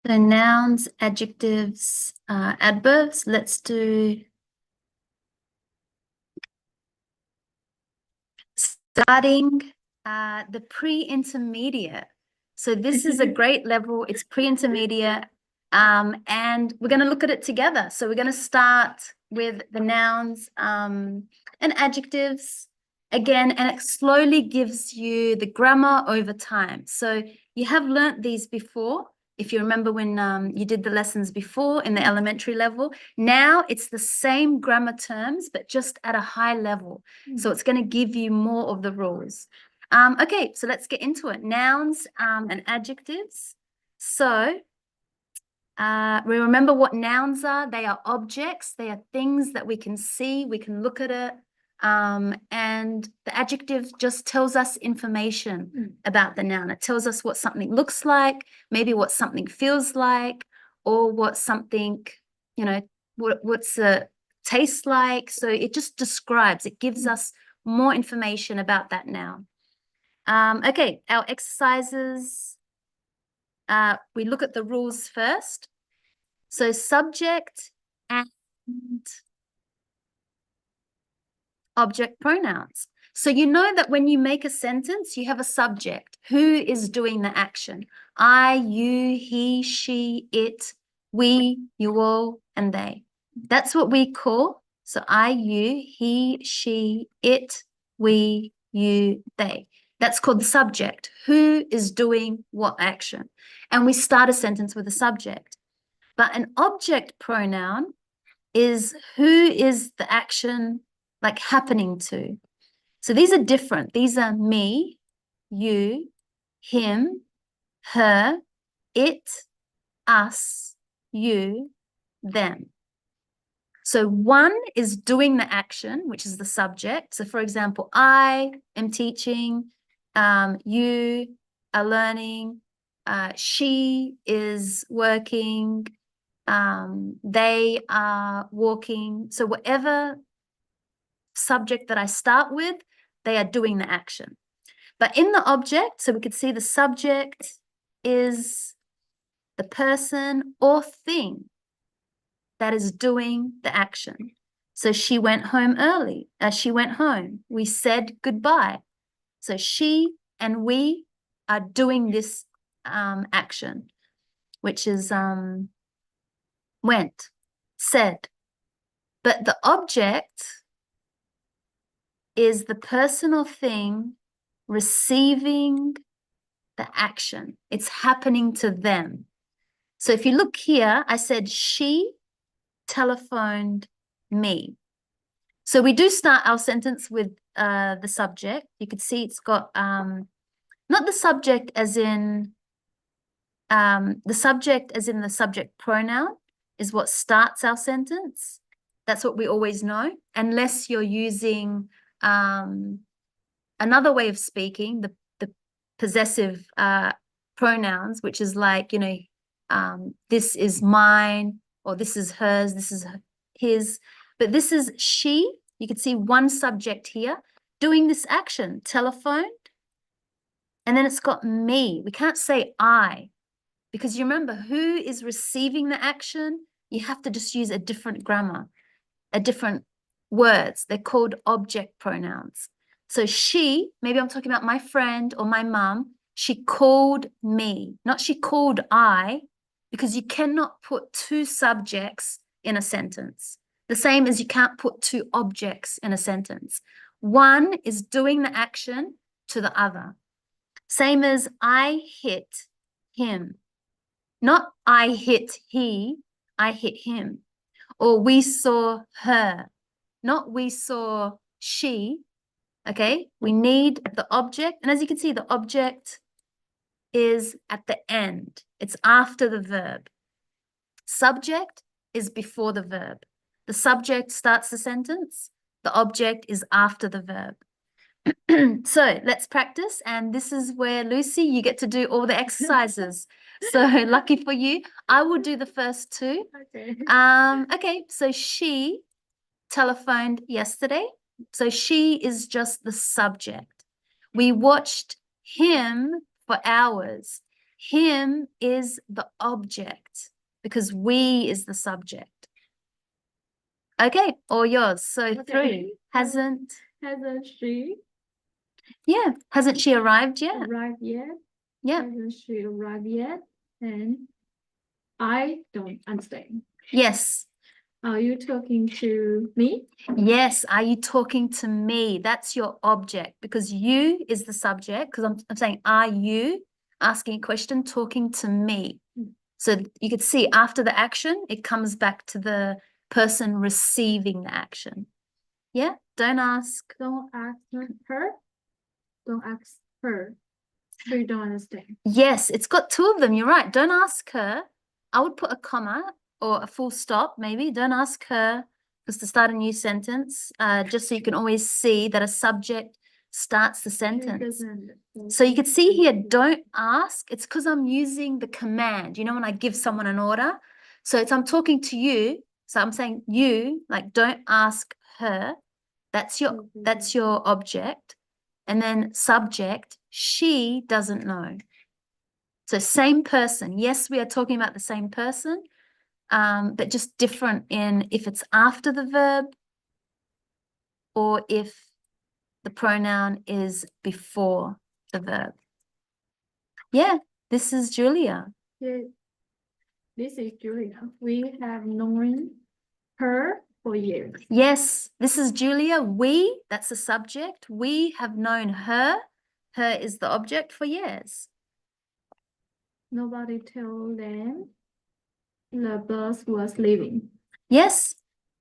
So nouns, adjectives, adverbs. Let's do starting the pre-intermediate. So this is a great level. It's pre-intermediate, and we're going to look at it together. So we're going to start with the nouns and adjectives again, and it slowly gives you the grammar over time. So you have learnt these before. If you remember when you did the lessons before in the elementary level, now it's the same grammar terms, but just at a high level. So it's going to give you more of the rules. Okay, so let's get into it. Nouns and adjectives. So we remember what nouns are. They are objects. They are things that we can see. We can look at it. And the adjective just tells us information about the noun. It tells us what something looks like, maybe what something feels like, or what something, what's it taste like. So it just describes, it gives us more information about that noun. Okay, our exercises. We look at the rules first. So subject and object pronouns. So you know that when you make a sentence, you have a subject. Who is doing the action? I, you, he, she, it, we, you all, and they. That's what we call. So I, you, he, she, it, we, you, they. That's called the subject. Who is doing what action? And we start a sentence with a subject. But an object pronoun is who is the action like happening to. So these are different. These are me, you, him, her, it, us, you, them. So one is doing the action, which is the subject. So for example, I am teaching, you are learning, she is working, they are walking. So whatever subject that I start with, they are doing the action. But in the object, so we could see the subject is the person or thing that is doing the action. So she went home early. She went home. We said goodbye. So she and we are doing this action, which is went, said. But the object is the person or thing receiving the action. It's happening to them. So if you look here, I said she telephoned me. So we do start our sentence with the subject. You could see it's got not the subject as in the subject pronoun is what starts our sentence. That's what we always know, unless you're using another way of speaking, the possessive pronouns, which is like, this is mine, or this is hers, this is his. But this is she. You can see one subject here doing this action, telephoned. And then it's got me. We can't say I, because you remember who is receiving the action. You have to just use a different grammar, a different words. They're called object pronouns. So she, maybe I'm talking about my friend or my mum, she called me, not she called I, because you cannot put two subjects in a sentence. The same as you can't put two objects in a sentence. One is doing the action to the other. Same as I hit him. Not I hit he, I hit him. Or we saw her, not we saw she. Okay, we need the object. And as you can see, the object is at the end. It's after the verb. Subject is before the verb. The subject starts the sentence. The object is after the verb. So let's practice. And this is where, Lucy, you get to do all the exercises. So lucky for you. I will do the first two. Okay, so she telephoned yesterday. So she is just the subject. We watched him for hours. him is the object because we is the subject. Okay, all yours. So Okay. 3. Hasn't she hasn't she arrived yet? arrived yet? Yeah. Hasn't she arrived yet? And I don't understand. Yes. Are you talking to me? Yes. Are you talking to me? That's your object because you is the subject because I'm saying, are you asking a question talking to me? So you could see after the action, it comes back to the person receiving the action. Yeah. Don't ask. Don't ask her. Don't ask her. So you don't understand. Yes, it's got 2 of them. You're right. Don't ask her. I would put a comma or a full stop, maybe. Don't ask her because to start a new sentence, just so you can always see that a subject starts the sentence. So you could see here, don't ask. It's because I'm using the command. You know, when I give someone an order. So I'm talking to you. So I'm saying you, like, don't ask her. That's your object. And then subject, she doesn't know. So same person. Yes, we are talking about the same person, but just different in if it's after the verb or if the pronoun is before the verb. Yeah, this is Julia. Yeah. This is Julia. We have known her for years. Yes, this is Julia. We, that's the subject. We have known her. Her is the object for years. Nobody told them the bus was leaving. Yes,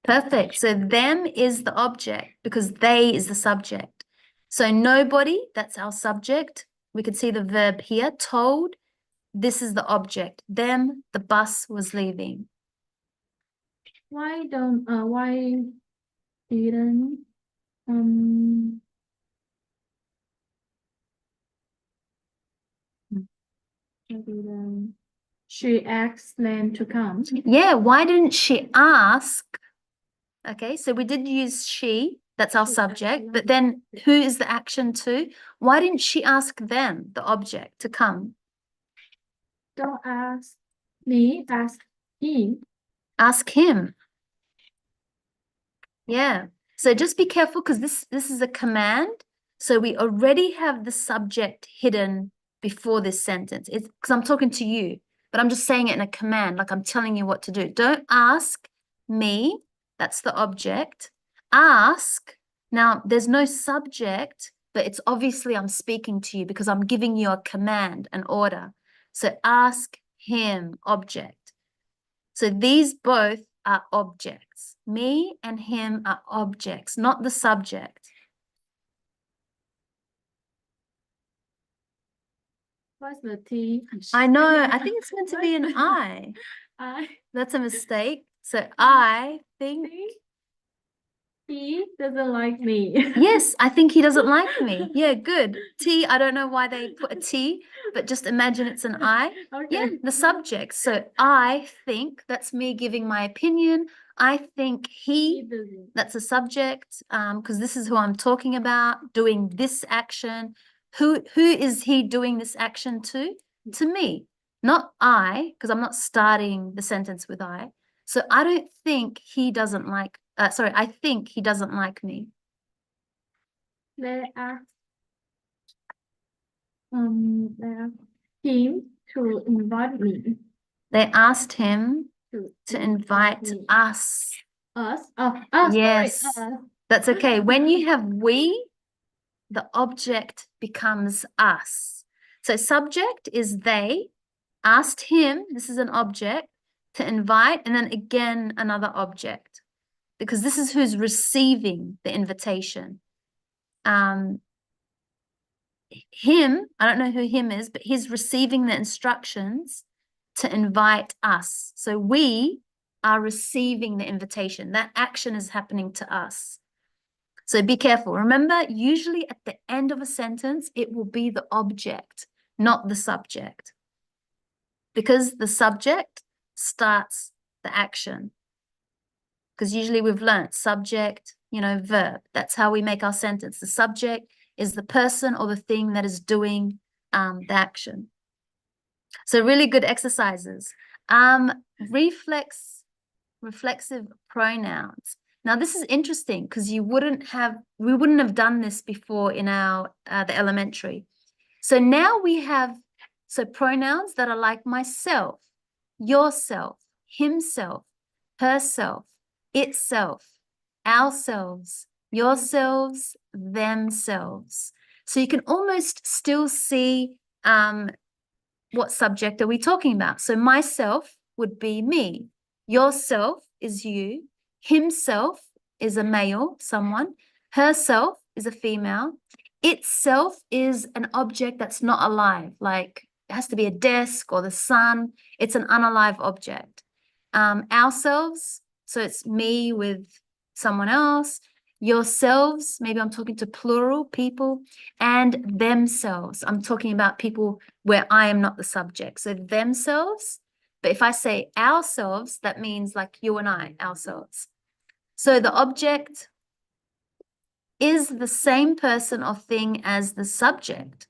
perfect. So them is the object because they is the subject. So nobody, that's our subject. We could see the verb here, told. This is the object. Them, the bus was leaving. Why didn't um she asked them to come? Yeah, why didn't she ask? Okay, so we did use she, that's our subject, but then who is the action to? Why didn't she ask them, the object, to come? Don't ask me, ask him. Ask him. Yeah. So just be careful because this is a command. So we already have the subject hidden before this sentence. It's because I'm talking to you, but I'm just saying it in a command, like I'm telling you what to do. Don't ask me. That's the object. Ask. Now, there's no subject, but it's obviously I'm speaking to you because I'm giving you a command, an order. So ask him, object. So these both are objects. Me and him are objects, not the subject. What's the T? I know. I think it's meant to be an I. I That's a mistake. So I think. he doesn't like me. Yes, I think he doesn't like me. Yeah, good. T, I don't know why they put a T, but just imagine it's an I. Okay. Yeah, the subject. So I think, that's me giving my opinion. I think he, that's a subject, because this is who I'm talking about, doing this action. Who is he doing this action to? To me, not I, because I'm not starting the sentence with I. So I don't think he doesn't like, I think he doesn't like me. They asked him to invite me. They asked him to invite me. us. Us? Oh, yes, sorry. that's okay. When you have we, the object becomes us. So subject is they, asked him, this is an object, to invite, and then again another object, because this is who's receiving the invitation. Him, I don't know who him is, but he's receiving the instructions to invite us. So we are receiving the invitation. That action is happening to us. So be careful. Remember, usually at the end of a sentence, it will be the object, not the subject. Because the subject starts the action. Because usually we've learned subject, verb. That's how we make our sentence. The subject is the person or the thing that is doing the action. So really good exercises. Reflexive pronouns. Now this is interesting because we wouldn't have done this before in our the elementary. So now we have pronouns that are like myself, yourself, himself, herself, itself, ourselves, yourselves, themselves. So you can almost still see what subject are we talking about. So myself would be me. Yourself is you. Himself is a male, someone. Herself is a female. Itself is an object that's not alive, like it has to be a desk or the sun. It's an unalive object. Ourselves, so it's me with someone else. Yourselves, maybe I'm talking to plural people, and themselves. I'm talking about people where I am not the subject. So themselves. But if I say ourselves, that means like you and I, ourselves. So the object is the same person or thing as the subject.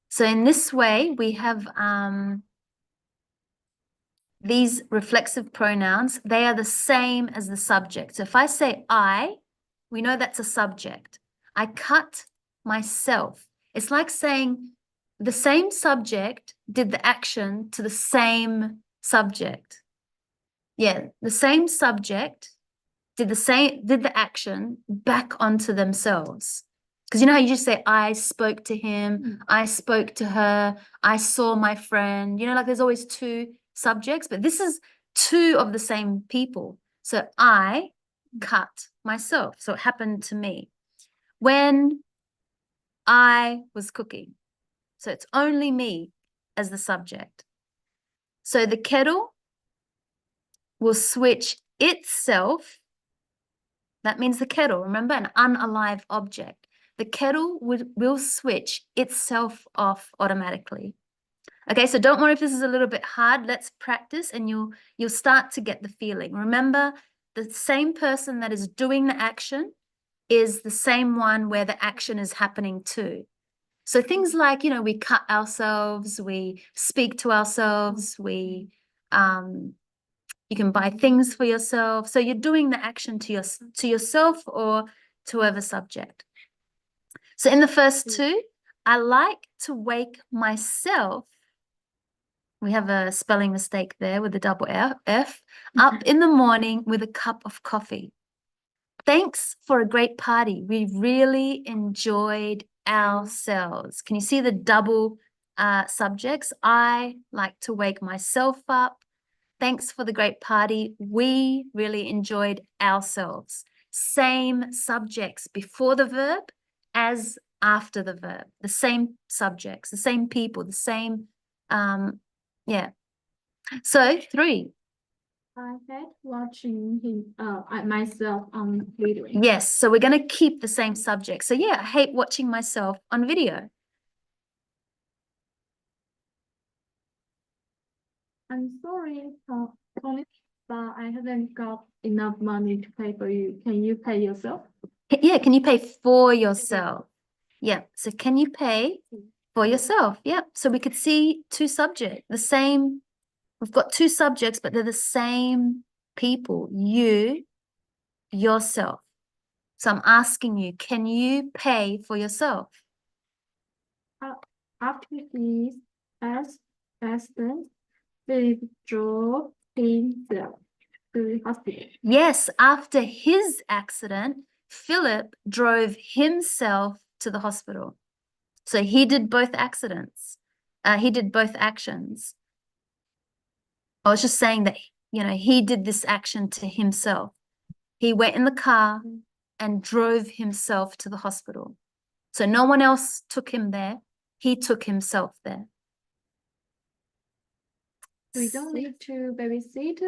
So in this way, we have these reflexive pronouns. They are the same as the subject. So if I say I, we know that's a subject. I cut myself. It's like saying the same subject did the action to the same subject. Yeah, the same subject did the action back onto themselves. Because you know how you just say, I spoke to him, I spoke to her, I saw my friend. You know, like there's always two subjects, but this is two of the same people. So I cut myself. So it happened to me when I was cooking. So it's only me as the subject. So the kettle will switch itself. That means the kettle, remember, an unalive object. The kettle will switch itself off automatically. Okay, so don't worry if this is a little bit hard. Let's practice and you'll start to get the feeling. Remember, the same person that is doing the action is the same one where the action is happening to. So things like, you know, we cut ourselves, we speak to ourselves, you can buy things for yourself. So you're doing the action to yourself or to whoever subject. So in the first two, I like to wake myself. We have a spelling mistake there with a double F. Up in the morning with a cup of coffee. Thanks for a great party. We really enjoyed ourselves. Can you see the double subjects? I like to wake myself up. Thanks for the great party. We really enjoyed ourselves. Same subjects before the verb as after the verb. The same subjects, the same people, the same, yeah. So 3. I hate watching myself on video. Yes, so we're going to keep the same subject. So yeah, I hate watching myself on video. I'm sorry, Tony, but I haven't got enough money to pay for you. Can you pay yourself? Yeah, can you pay for yourself? Yeah, so can you pay for yourself? Yeah, so we could see two subjects, the same. We've got two subjects, but they're the same people. You, yourself. So I'm asking you, can you pay for yourself? After his accident, Philip drove himself to the hospital. Yes, after his accident, Philip drove himself to the hospital. So he did both accidents. He did both actions. I was just saying that, you know, he did this action to himself. He went in the car and drove himself to the hospital. So no one else took him there. He took himself there. We don't need to babysit.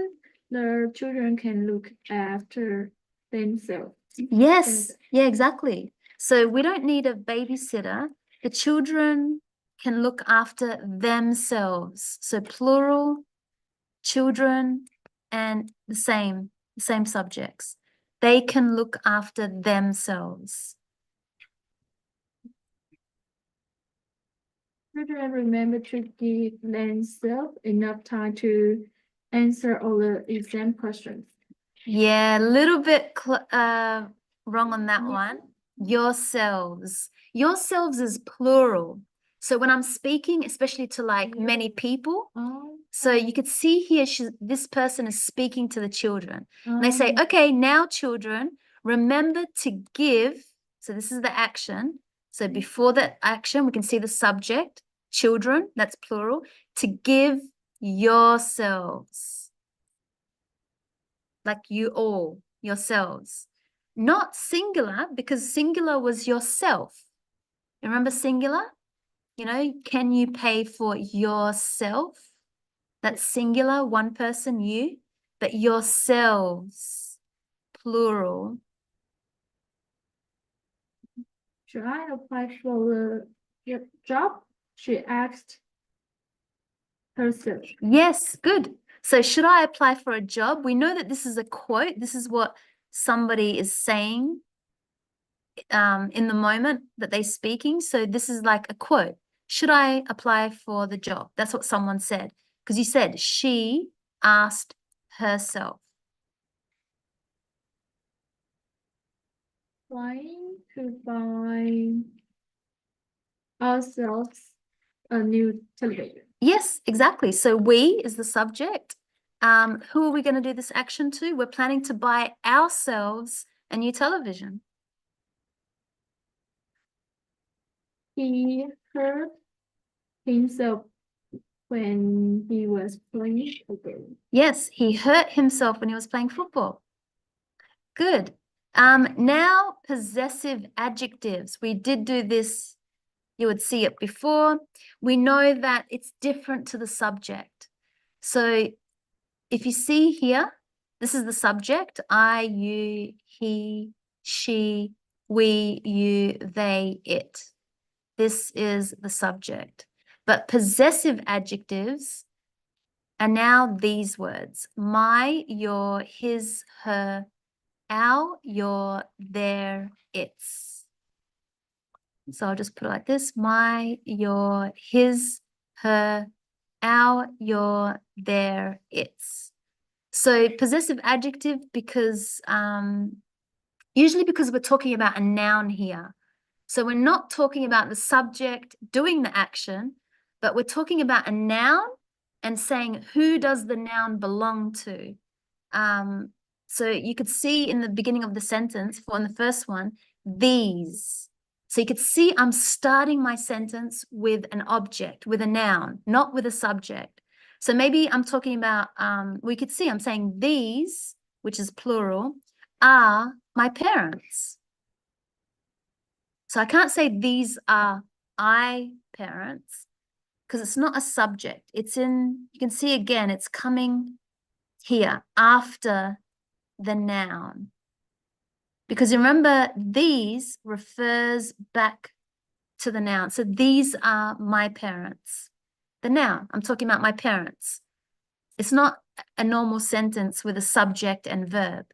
The children can look after themselves. Yes, yeah, exactly. So we don't need a babysitter. The children can look after themselves. So plural, children, and the same subjects. They can look after themselves. Children remember to give themselves enough time to answer all the exam questions. Yeah, a little bit wrong on that Yeah. one. Yourselves. Yourselves is plural. So when I'm speaking, especially to like many people, Oh, so you could see here, this person is speaking to the children. And they say, okay, now children, remember to give. So this is the action. So before the action, we can see the subject, children, that's plural, to give yourselves. Like you all, yourselves. Not singular, because singular was yourself. Remember singular? You know, can you pay for yourself? That's singular, one person, you, but yourselves, plural. should I apply for the job? She asked herself. Yes, good. So should I apply for a job? We know that this is a quote. This is what somebody is saying in the moment that they're speaking. So this is like a quote. Should I apply for the job? That's what someone said. Because you said she asked herself. Trying to buy ourselves a new television. Yes, exactly. So we is the subject. Who are we going to do this action to? We're planning to buy ourselves a new television. He hurt himself when he was playing football. Yes, he hurt himself when he was playing football. Good. Now possessive adjectives. We did do this. You would see it before. We know that it's different to the subject. So if you see here, this is the subject, I, you, he, she, we, you, they, it. This is the subject. But possessive adjectives are now these words: my, your, his, her, our, your, their, its. So I'll just put it like this: my, your, his, her, our, your, their, its. So possessive adjective because usually because we're talking about a noun here. So we're not talking about the subject doing the action, but we're talking about a noun and saying who does the noun belong to. So you could see in the beginning of the sentence, for in the first one, these. So you could see I'm starting my sentence with an object, with a noun, not with a subject. So maybe I'm talking about, we could see I'm saying these, which is plural, are my parents. So I can't say these are I parents because it's not a subject. It's in, you can see again, it's coming here after the noun. Because remember, these refers back to the noun. So these are my parents. The noun, I'm talking about my parents. It's not a normal sentence with a subject and verb.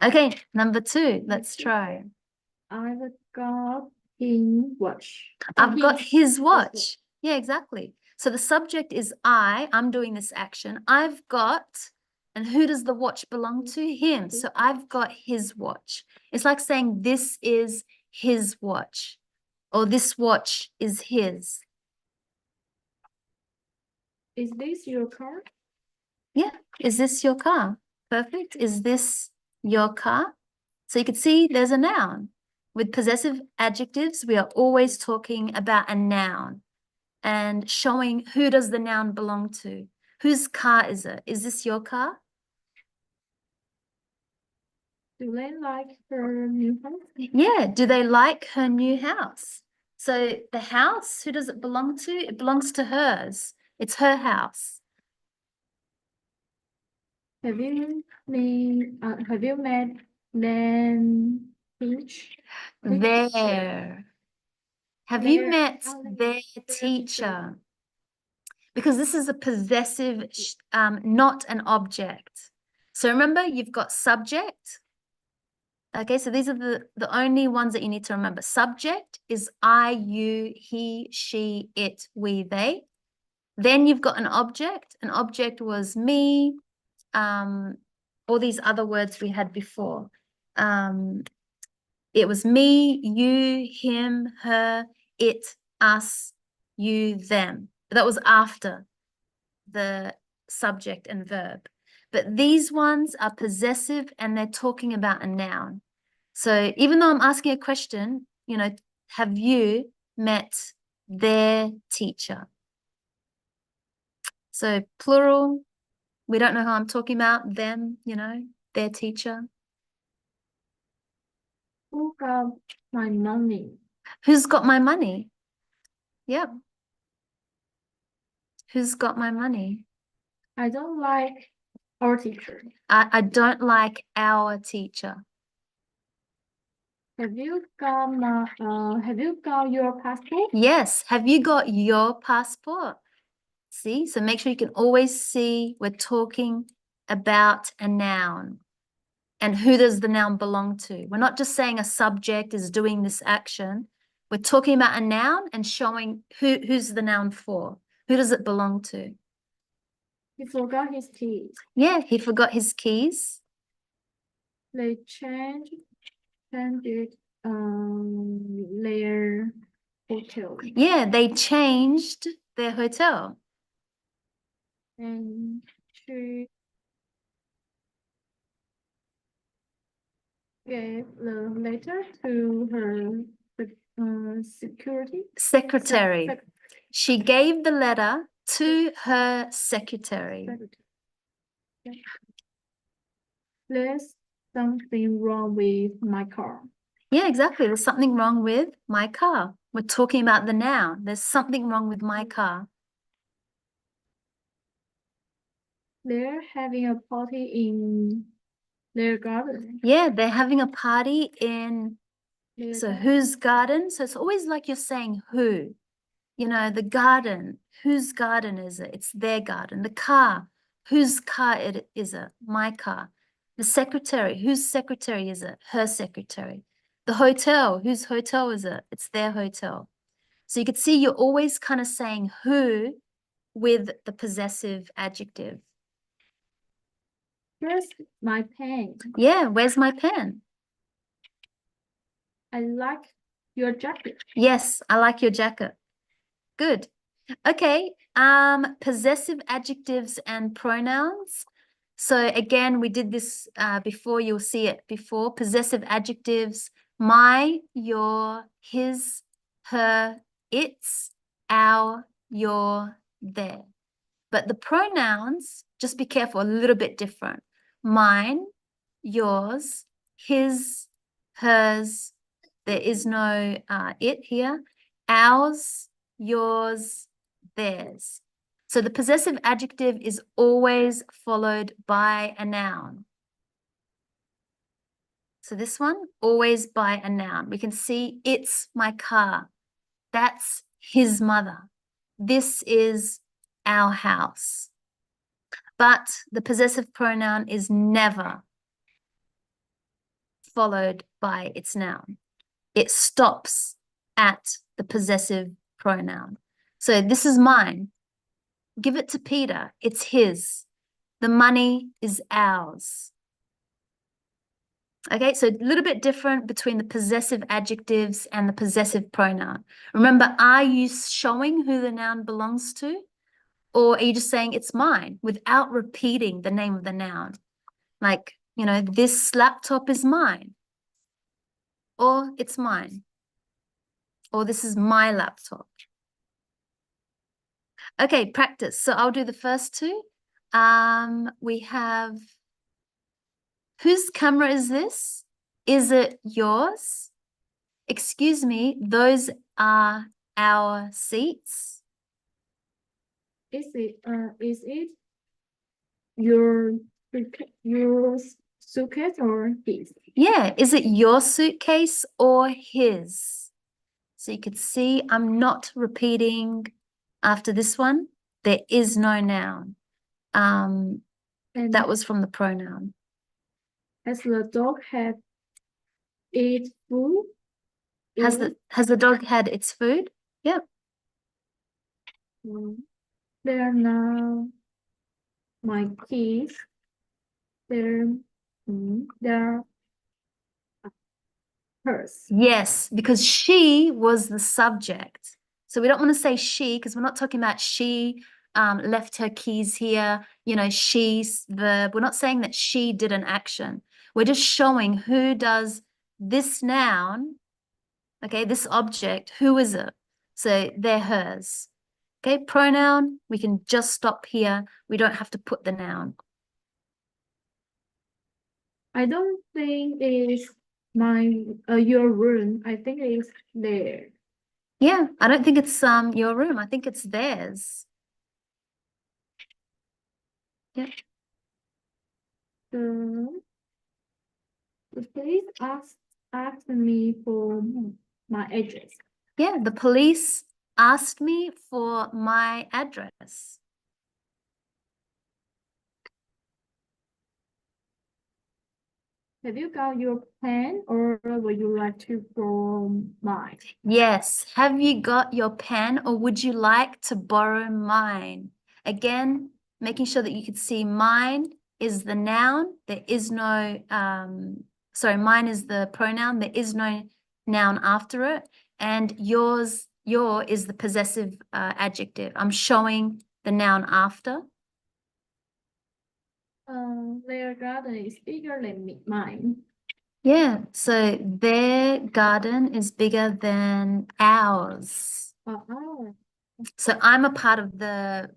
Okay, number 2, let's try. I've got his watch. I've got his watch. Yeah, exactly. So the subject is I'm doing this action. I've got, and who does the watch belong to? Him. So I've got his watch. It's like saying this is his watch, or this watch is his. Is this your car? Yeah. Is this your car? Perfect. Is this your car? So you can see there's a noun. With possessive adjectives, we are always talking about a noun and showing who does the noun belong to. Whose car is it? Is this your car? Do they like her new house? Yeah. Do they like her new house? So the house, who does it belong to? It belongs to hers. It's her house. Have you met Nan Finch? There. Have you met their teacher? Because this is a possessive, not an object. So remember, you've got subject, Okay, so these are the only ones that you need to remember. Subject is I, you, he, she, it, we, they. Then you've got an object. An object was me, all these other words we had before. It was me, you, him, her, it, us, you, them. That was after the subject and verb. But these ones are possessive and they're talking about a noun. So even though I'm asking a question, you know, have you met their teacher? So plural, we don't know who I'm talking about, them, you know, their teacher. Who got my money? Who's got my money? Yep. Who's got my money? I don't like our teacher. I don't like our teacher. Have you got your passport? Yes. Have you got your passport? See, so make sure you can always see we're talking about a noun. And who does the noun belong to? We're not just saying a subject is doing this action. We're talking about a noun and showing who's the noun for. Who does it belong to? He forgot his keys. Yeah, he forgot his keys. They changed their hotel. Yeah, they changed their hotel. And she gave the letter to her Secretary. She gave the letter to her secretary. Yeah. There's something wrong with my car. Yeah, exactly. There's something wrong with my car. We're talking about the noun. There's something wrong with my car. They're having a party in their garden. Yeah, they're having a party in, Their so garden. whose garden? So it's always like you're saying who. You know, the garden, whose garden is it? It's their garden. The car, whose car is it? My car. The secretary, whose secretary is it? Her secretary. The hotel, whose hotel is it? It's their hotel. So you could see you're always kind of saying who with the possessive adjective. Where's my pen? Yeah, where's my pen? I like your jacket. Yes, I like your jacket. Good. Okay, possessive adjectives and pronouns. So again, we did this before, you'll see it before. Possessive adjectives, my, your, his, her, its, our, your, their. But the pronouns, just be careful, a little bit different. Mine, yours, his, hers, there is no it here. Ours, yours, theirs. So the possessive adjective is always followed by a noun. So this one, always by a noun. We can see it's my car. That's his mother. This is our house. But the possessive pronoun is never followed by its noun. It stops at the possessive pronoun. So this is mine. Give it to Peter. It's his. The money is ours. Okay, so a little bit different between the possessive adjectives and the possessive pronoun. Remember, are you showing who the noun belongs to? Or are you just saying it's mine without repeating the name of the noun? Like, you know, this laptop is mine. Or it's mine. Or this is my laptop. Okay, practice. So I'll do the first two. We have, whose camera is this? Is it yours? Excuse me, those are our seats. Is it your suitcase or his? Yeah, is it your suitcase or his? So you could see I'm not repeating after this one. There is no noun. And That was from the pronoun. has the dog had eat food. Has the dog had its food? Yep. They are now my kids. They're hers. Yes, because she was the subject. So we don't want to say she because we're not talking about she left her keys here, you know, she's verb. We're not saying that she did an action. We're just showing who does this noun, okay, this object, who is it? So they're hers. Okay, pronoun, we can just stop here. We don't have to put the noun. I don't think it's your room. I think it's there. Yeah, I don't think it's your room. I think it's theirs. Yeah. The police asked me for my address. Yeah, the police asked me for my address. Have you got your pen, or would you like to borrow mine? Yes. Have you got your pen or would you like to borrow mine? Again, making sure that you can see mine is the noun. There is no, sorry, mine is the pronoun. There is no noun after it. And your is the possessive adjective. I'm showing the noun after. Their garden is bigger than mine. Yeah, so their garden is bigger than ours. Oh. So I'm a part of the,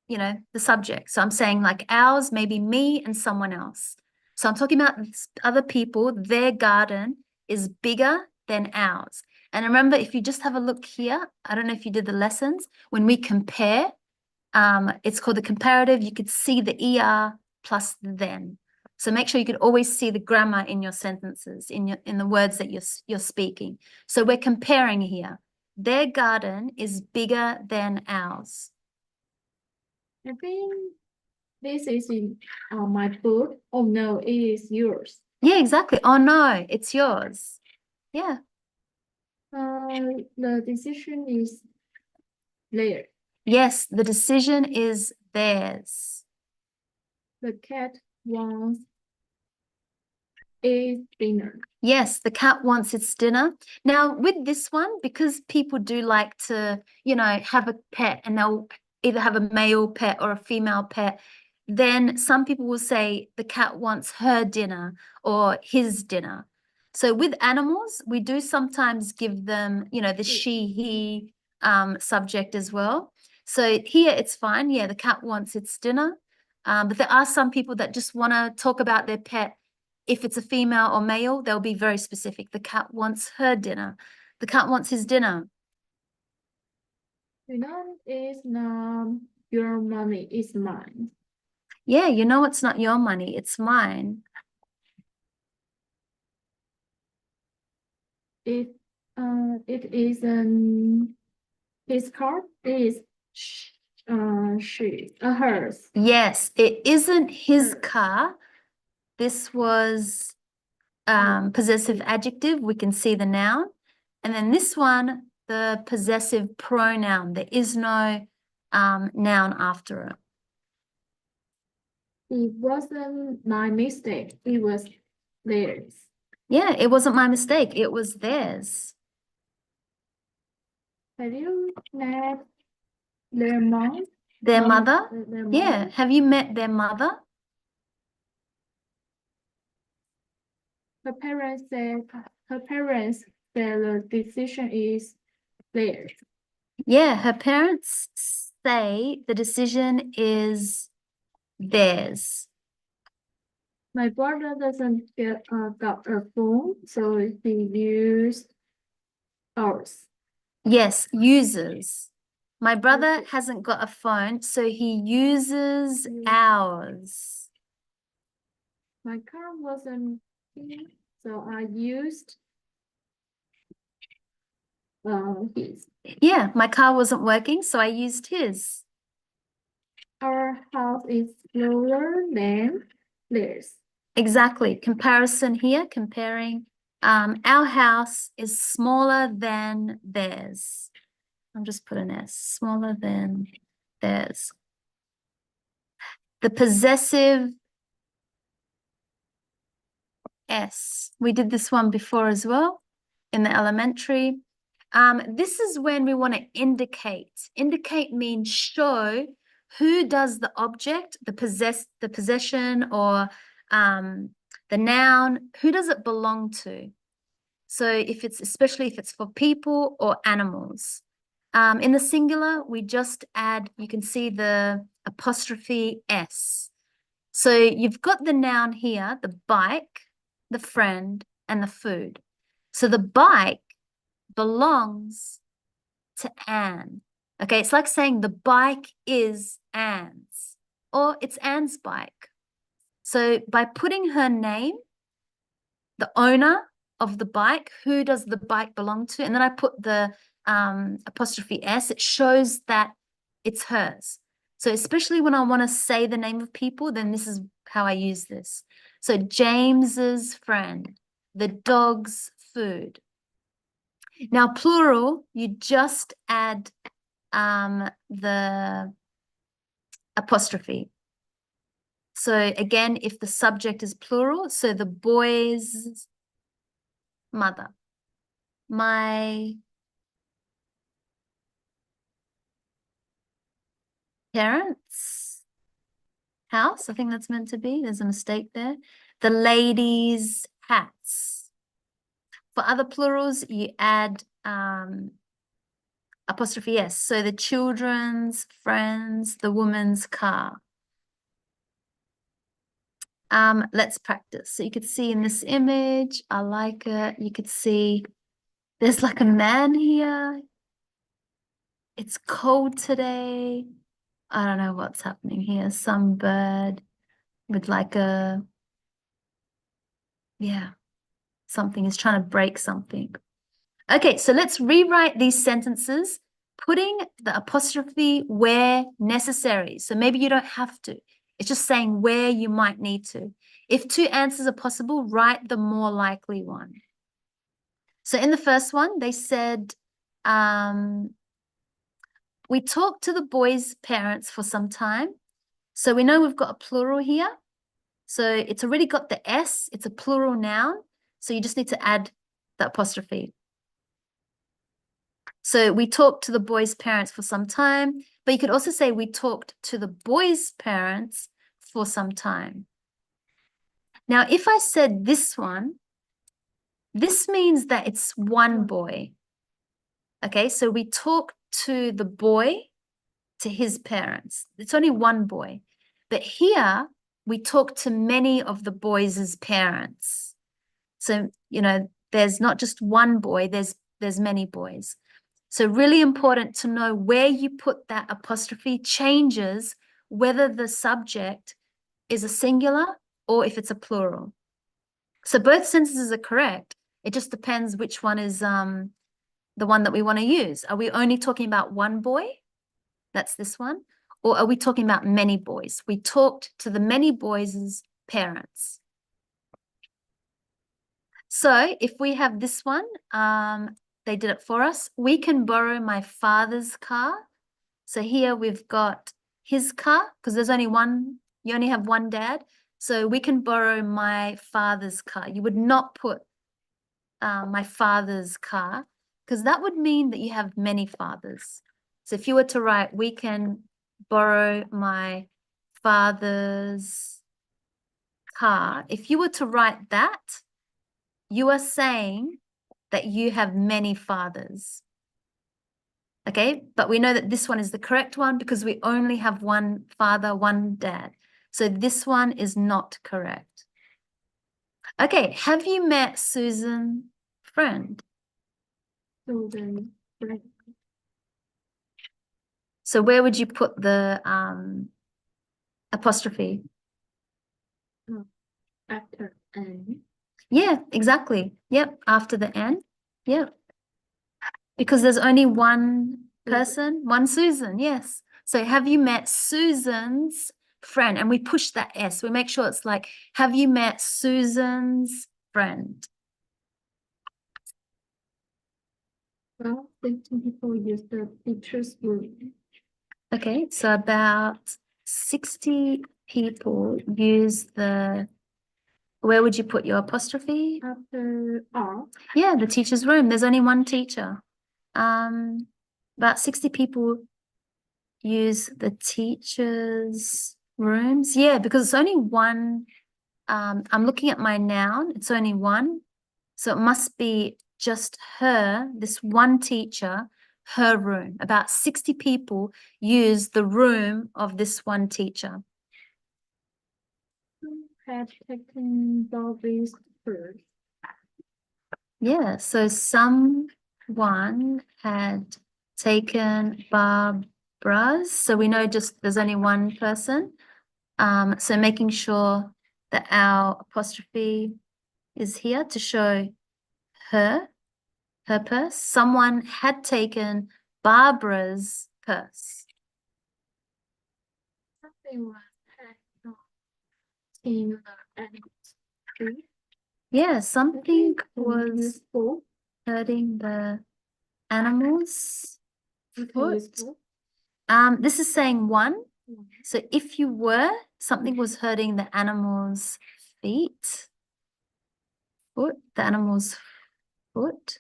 you know, the subject. So I'm saying like ours, maybe me and someone else. So I'm talking about other people, their garden is bigger than ours. And remember, if you just have a look here, I don't know if you did the lessons, when we compare, it's called the comparative. You could see the ER plus the then. So make sure you could always see the grammar in your sentences, in the words that you're speaking. So we're comparing here. Their garden is bigger than ours. I think this is in my book. Oh no, it is yours. Yeah, exactly. Oh no, it's yours. Yeah. The decision is there. Yes, the decision is theirs. The cat wants its dinner. Yes, the cat wants its dinner. Now, with this one, because people do like to, you know, have a pet and they'll either have a male pet or a female pet, then some people will say the cat wants her dinner or his dinner. So with animals, we do sometimes give them, you know, the she, he subject as well. So here it's fine. Yeah, the cat wants its dinner. But there are some people that just want to talk about their pet. If it's a female or male, they'll be very specific. The cat wants her dinner. The cat wants his dinner. You know, it's not your money, it's mine. Yeah, you know it's not your money, it's mine. It is his car is hers. Yes, it isn't his Hers. car. This was possessive adjective. We can see the noun. And then this one, the possessive pronoun. There is no noun after it. It wasn't my mistake. It was theirs. Yeah, it wasn't my mistake. It was theirs. Have you met their mom? Their Mom, mother? their Yeah. mother? Have you met their mother? Her parents said the decision is theirs. Yeah, her parents say the decision is theirs. My brother doesn't got a phone, so he used ours. Yes, uses. My brother hasn't got a phone, so he uses ours. My car wasn't here, so I used his. Yeah, my car wasn't working, so I used his. Our house is smaller than theirs. Exactly. Comparison here, comparing Our house is smaller than theirs. I'll just put an S, smaller than theirs. The possessive S. We did this one before as well in the elementary. This is when we want to indicate. Indicate means show who does the object, the possession, or the noun. Who does it belong to? So especially if it's for people or animals. In the singular, we just add, you can see the apostrophe S. So you've got the noun here, the bike, the friend, and the food. So the bike belongs to Anne. Okay, it's like saying the bike is Anne's, or it's Anne's bike. So by putting her name, the owner of the bike, who does the bike belong to? And then I put the apostrophe S, it shows that it's hers. So especially when I want to say the name of people, then this is how I use this. So James's friend, the dog's food. Now, plural, you just add the apostrophe. So again, if the subject is plural, so the boy's mother, my parents' house, I think that's meant to be. There's a mistake there. The ladies' hats. For other plurals, you add apostrophe S. So the children's friends, the woman's car. Let's practice. So you could see in this image, I like it. You could see there's like a man here. It's cold today. I don't know what's happening here. Some bird with like something is trying to break something. Okay, so let's rewrite these sentences, putting the apostrophe where necessary. So maybe you don't have to. It's just saying where you might need to. If two answers are possible, write the more likely one. So in the first one, they said, we talked to the boy's parents for some time. So we know we've got a plural here. So it's already got the S. It's a plural noun. So you just need to add the apostrophe. So we talked to the boy's parents for some time, but you could also say we talked to the boy's parents for some time. Now, if I said this one, this means that it's one boy. Okay, so we talked to the boy, to his parents. It's only one boy. But here, we talk to many of the boys' parents. So, there's not just one boy, there's many boys. So really important to know where you put that apostrophe changes whether the subject is a singular or if it's a plural. So both sentences are correct. It just depends which one is the one that we want to use. Are we only talking about one boy? That's this one. Or are we talking about many boys? We talked to the many boys' parents. So if we have this one, they did it for us. We can borrow my father's car. So here we've got his car because there's only one, you only have one dad. So we can borrow my father's car. You would not put my father's car because that would mean that you have many fathers. So if you were to write, we can borrow my father's car. If you were to write that, you are saying that you have many fathers. Okay, but we know that this one is the correct one because we only have one father, one dad. So this one is not correct. Okay, have you met Susan's friend? Children, friend. So where would you put the apostrophe? After N. Yeah, exactly. Yep, after the N. Yep. Because there's only one person, one Susan, yes. So have you met Susan's friend? And we push that S. We make sure it's like, have you met Susan's friend? Well, 15 people use the teacher's room. Okay, so about 60 people use where would you put your apostrophe? After R. Yeah, the teacher's room. There's only one teacher. About 60 people use the teacher's rooms. Yeah, because it's only one. I'm looking at my noun. It's only one. So it must be just her, this one teacher, her room. About 60 people use the room of this one teacher. Who had taken Bobby's first? Yeah, so someone had taken Barbara's. So we know just there's only one person. So making sure that our apostrophe is here to show her purse. Someone had taken Barbara's purse. Something was had in the end. Yeah, something was Useful. hurting the animal's foot. Useful. This is saying one. So if you were, something was hurting the animal's feet. Foot, the animal's foot.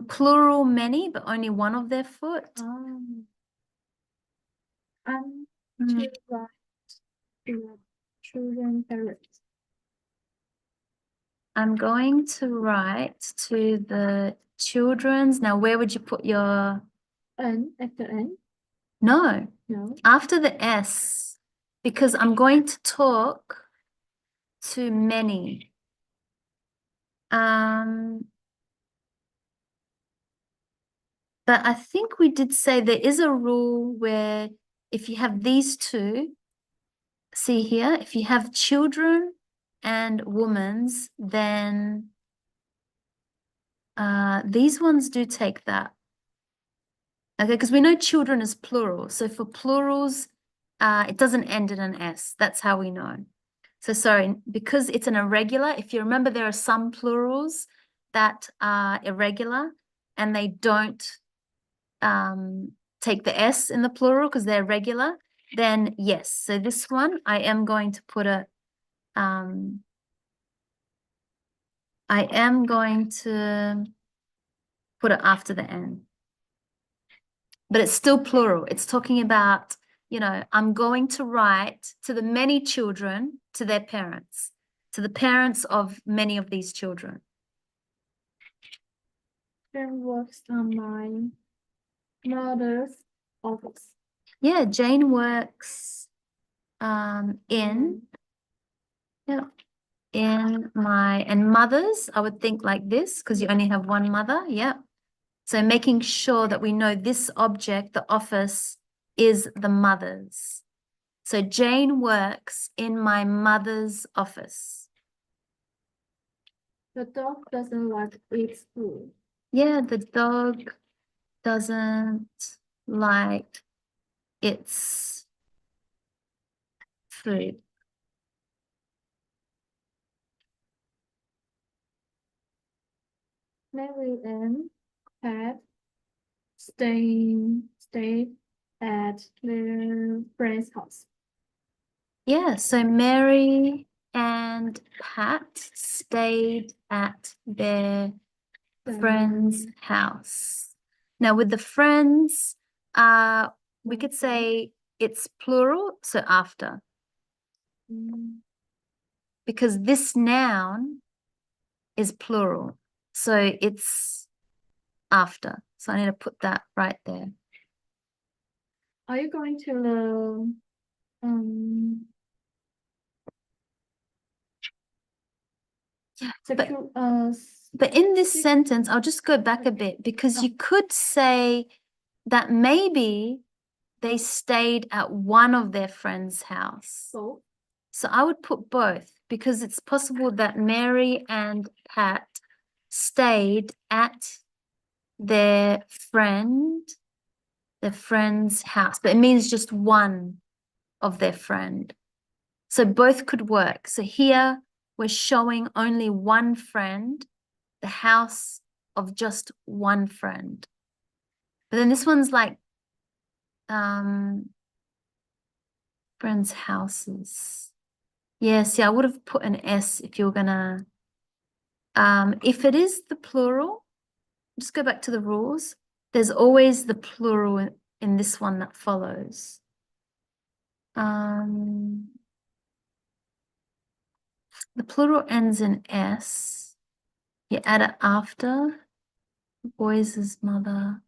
Plural many, but only one of their foot. And Mm. to write to the children parents. I'm going to write to the children's. Now, where would you put your... N at the end? No, No. after the S, because I'm going to talk to many. But I think we did say there is a rule where if you have these two, see here, if you have children and women's, then these ones do take that. Okay, because we know children is plural. So for plurals, it doesn't end in an S. That's how we know. So sorry, because it's an irregular, if you remember, there are some plurals that are irregular and they don't take the S in the plural because they're regular, then yes. So this one, I am going to put I am going to put it after the N. But it's still plural. It's talking about, you know, I'm going to write to the many children, to their parents, to the parents of many of these children. Jane works on my mother's office. Yeah, Jane works in my, and mothers, I would think like this, because you only have one mother. Yeah. So making sure that we know this object, the office, is the mother's. So Jane works in my mother's office. The dog doesn't like its food. Yeah, the dog doesn't like its food. Mary and Pat stayed at their friend's house. Yeah, so Mary and Pat stayed at their friend's house. Now with the friends, we could say it's plural, so after. Because this noun is plural, so it's after. So I need to put that right there. Are you going to the But in this sentence, I'll just go back a bit because you could say that maybe they stayed at one of their friends' house. both? So I would put both because it's possible that Mary and Pat stayed at their friend's house, but it means just one of their friend. So both could work. So here we're showing only one friend. The house of just one friend. But then this one's like friends' houses. Yeah, see, I would have put an S if you're gonna if it is the plural, just go back to the rules. There's always the plural in this one that follows. The plural ends in S. You add it after boys' mother.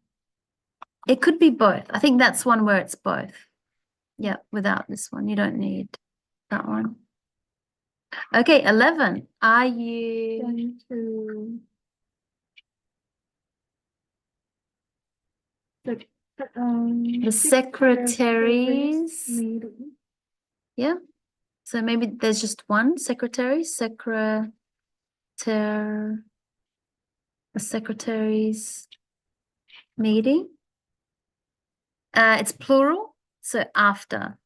It could be both. I think that's one where it's both. Yeah, without this one, you don't need that one. Okay, 11. Are you Going to the secretaries? meeting. Yeah. So maybe there's just one secretary, a secretary's meeting. It's plural, so after.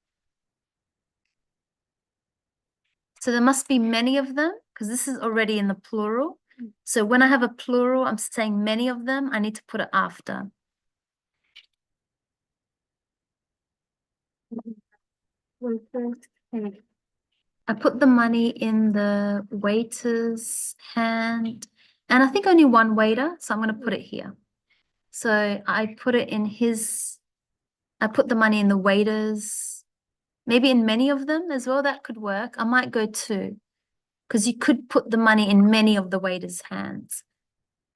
So there must be many of them because this is already in the plural. So when I have a plural, I'm saying many of them, I need to put it after. I put the money in the waiter's hand, and I think only one waiter, so I'm going to put it here. So I put it in his, I put the money in the waiter's, maybe in many of them as well, that could work. I might go two, because you could put the money in many of the waiter's hands.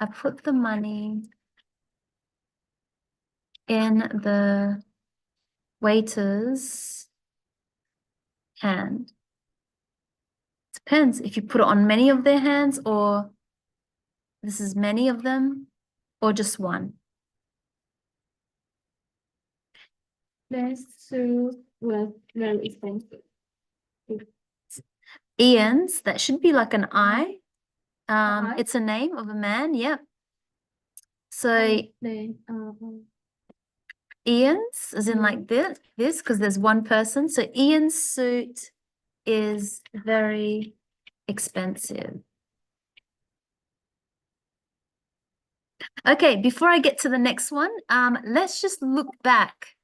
I put the money in the waiter's hand. Depends if you put it on many of their hands, or this is many of them, or just one. This suit was very expensive. Ian's, that should be like an I. I? It's a name of a man, yep. So Then Ian's, as in like this, because there's one person. So Ian's suit is very expensive. Okay, before I get to the next one, let's just look back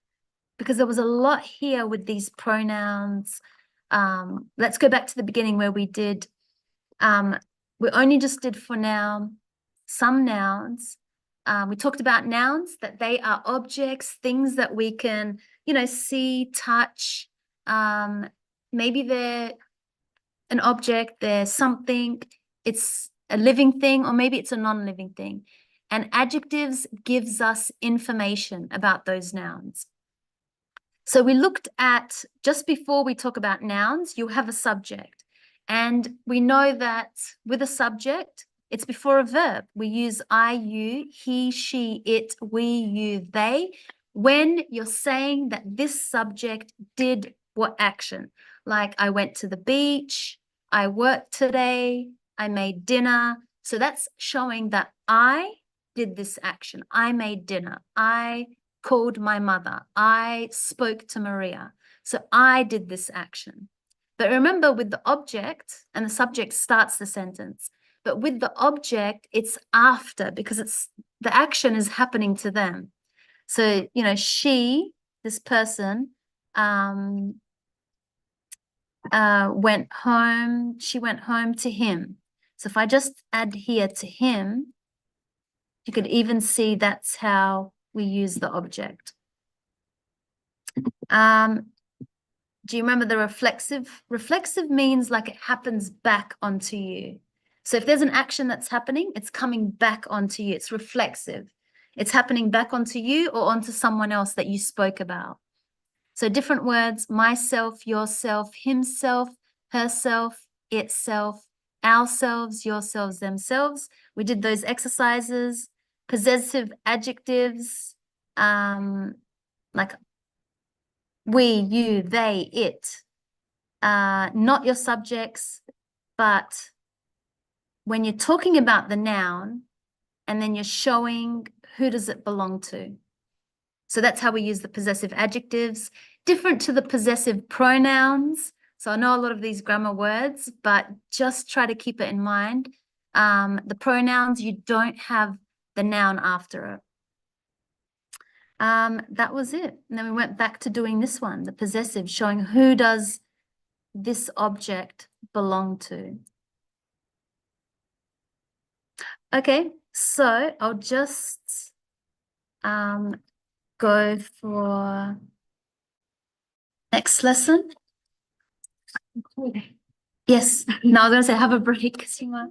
because there was a lot here with these pronouns. Let's go back to the beginning where we did, we only just did for now some nouns. We talked about nouns, that they are objects, things that we can, see, touch. Maybe they're an object, they're something, it's a living thing, or maybe it's a non-living thing. And adjectives gives us information about those nouns. So we looked at, just before we talk about nouns, you have a subject. And we know that with a subject, it's before a verb. We use I, you, he, she, it, we, you, they, when you're saying that this subject did what action. Like I went to the beach, I worked today, I made dinner. So that's showing that I did this action. I made dinner. I called my mother. I spoke to Maria. So I did this action. But remember, with the object, and the subject starts the sentence, but with the object, it's after, because it's the action is happening to them. So, she, this person, went home, she went home to him. So if I just add here to him, you could even see that's how we use the object. Do you remember the reflexive? Reflexive means like it happens back onto you. So if there's an action that's happening, it's coming back onto you. It's reflexive. It's happening back onto you or onto someone else that you spoke about. So different words: myself, yourself, himself, herself, itself, ourselves, yourselves, themselves. We did those exercises. Possessive adjectives, like we, you, they, it, not your subjects, but when you're talking about the noun and then you're showing who does it belong to. So that's how we use the possessive adjectives, different to the possessive pronouns. So I know a lot of these grammar words, but just try to keep it in mind. The pronouns, you don't have the noun after it. That was it. And then we went back to doing this one, the possessive, showing who does this object belong to. Okay, so I'll just go for next lesson. Yes. No, I was going to say have a break because you might.